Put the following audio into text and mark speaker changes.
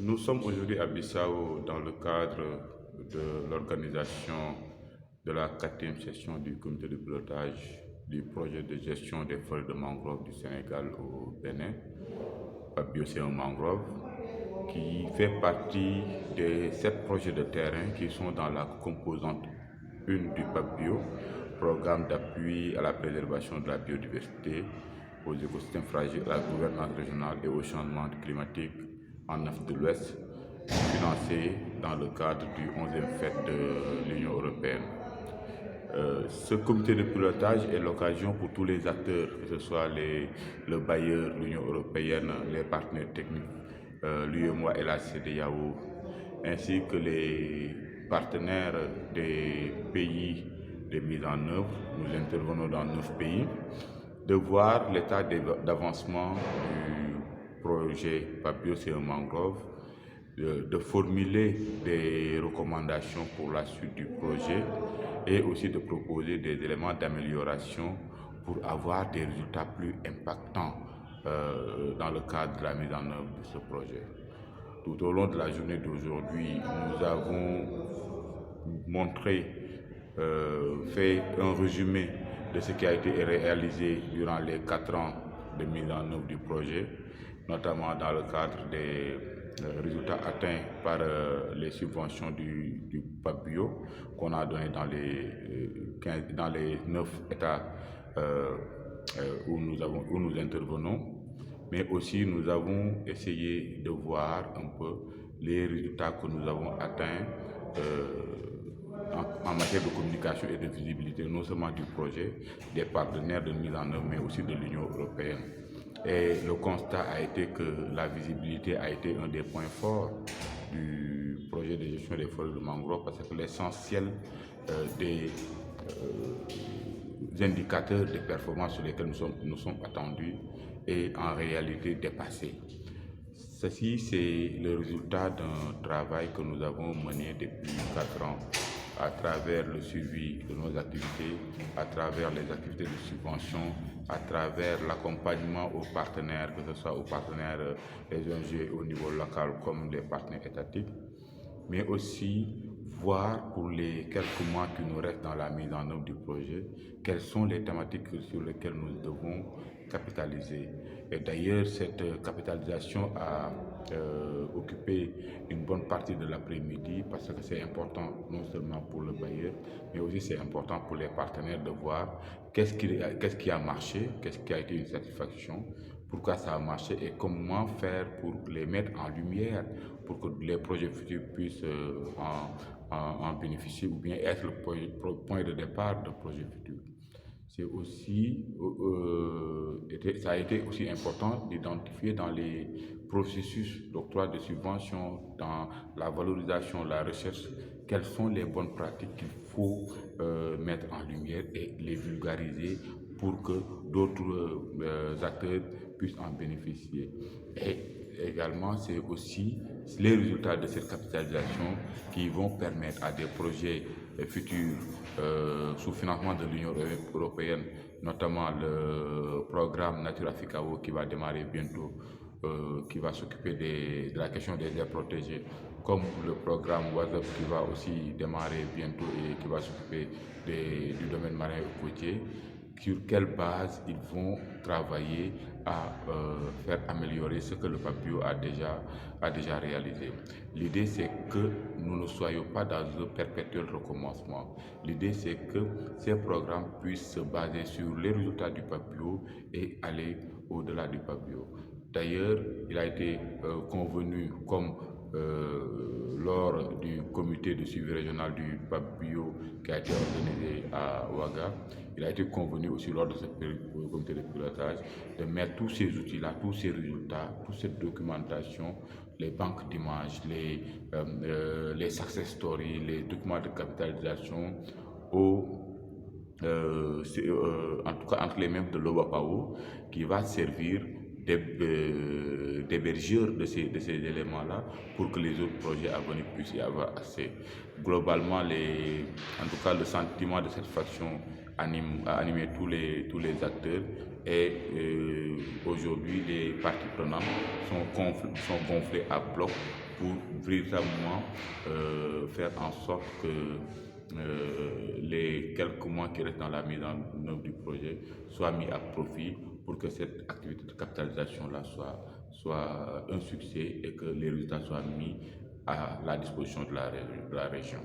Speaker 1: Nous sommes aujourd'hui à Bissau dans le cadre de l'organisation de la 4e session du comité de pilotage du projet de gestion des forêts de mangrove du Sénégal au Bénin, PAPBio Mangrove, qui fait partie des 7 projets de terrain qui sont dans la composante 1 du PAPBio, programme d'appui à la préservation de la biodiversité, aux écosystèmes fragiles, à la gouvernance régionale et au changement climatique en Afrique de l'Ouest, financé dans le cadre du 11e FED de l'Union européenne. Ce comité de pilotage est l'occasion pour tous les acteurs, que ce soit le bailleur, l'Union européenne, les partenaires techniques, l'UEMOA et la CEDEAO, ainsi que les partenaires des pays de mise en œuvre. Nous intervenons dans 9 pays, de voir l'état d'avancement du projet PAPBio Mangrove, de formuler des recommandations pour la suite du projet et aussi de proposer des éléments d'amélioration pour avoir des résultats plus impactants dans le cadre de la mise en œuvre de ce projet. Tout au long de la journée d'aujourd'hui, nous avons montré, fait un résumé de ce qui a été réalisé durant les 4 ans de mise en œuvre du projet, notamment dans le cadre des résultats atteints par les subventions du PAPBio qu'on a donné dans les 9 États où nous intervenons, mais aussi nous avons essayé de voir un peu les résultats que nous avons atteints en matière de communication et de visibilité, non seulement du projet, des partenaires de mise en œuvre, mais aussi de l'Union européenne. Et le constat a été que la visibilité a été un des points forts du projet de gestion des forêts de mangrove, parce que l'essentiel des indicateurs de performance sur lesquels nous sommes attendus est en réalité dépassé. Ceci, c'est le résultat d'un travail que nous avons mené depuis 4 ans à travers le suivi de nos activités, à travers les activités de subvention, à travers l'accompagnement aux partenaires, que ce soit aux partenaires des ONG au niveau local comme les partenaires étatiques, mais aussi voir pour les quelques mois qui nous restent dans la mise en œuvre du projet, quelles sont les thématiques sur lesquelles nous devons capitaliser. Et d'ailleurs, cette capitalisation a occupé une bonne partie de l'après-midi, parce que c'est important non seulement pour le bailleur, mais aussi c'est important pour les partenaires de voir qu'est-ce qui a marché, qu'est-ce qui a été une satisfaction, pourquoi ça a marché et comment faire pour les mettre en lumière, pour que les projets futurs puissent en bénéficier ou bien être le point de départ de projets futurs. C'est aussi, ça a été aussi important d'identifier dans les processus d'octroi de subventions, dans la valorisation, la recherche, quelles sont les bonnes pratiques qu'il faut mettre en lumière et les vulgariser pour que d'autres acteurs puissent en bénéficier. Et également, c'est aussi les résultats de cette capitalisation qui vont permettre à des projets futurs sous financement de l'Union européenne, notamment le programme Nature Africao qui va démarrer bientôt, qui va s'occuper de la question des aires protégées, comme le programme WASUP qui va aussi démarrer bientôt et qui va s'occuper du domaine marin et côtier. Sur quelle base ils vont travailler à faire améliorer ce que le PAPBio a déjà réalisé. L'idée, c'est que nous ne soyons pas dans un perpétuel recommencement. L'idée, c'est que ces programmes puissent se baser sur les résultats du PAPBio et aller au-delà du PAPBio. D'ailleurs, il a été convenu, comme lors du comité de suivi régional du PAPBio qui a été organisé à Ouaga, il a été convenu aussi lors de ce comité de pilotage de mettre tous ces outils-là, tous ces résultats, toute cette documentation, les banques d'images, les success stories, les documents de capitalisation, en tout cas entre les mains de l'OWAPAO, qui va servir d'hébergeur de ces éléments-là pour que les autres projets à venir puissent y avoir accès. Globalement, en tout cas, le sentiment de satisfaction a animé tous les acteurs et aujourd'hui, les parties prenantes sont gonflées à bloc pour véritablement faire en sorte que les quelques mois qui restent dans la mise en œuvre du projet soient mis à profit pour que cette activité de capitalisation-là soit un succès et que les résultats soient mis à la disposition de la région.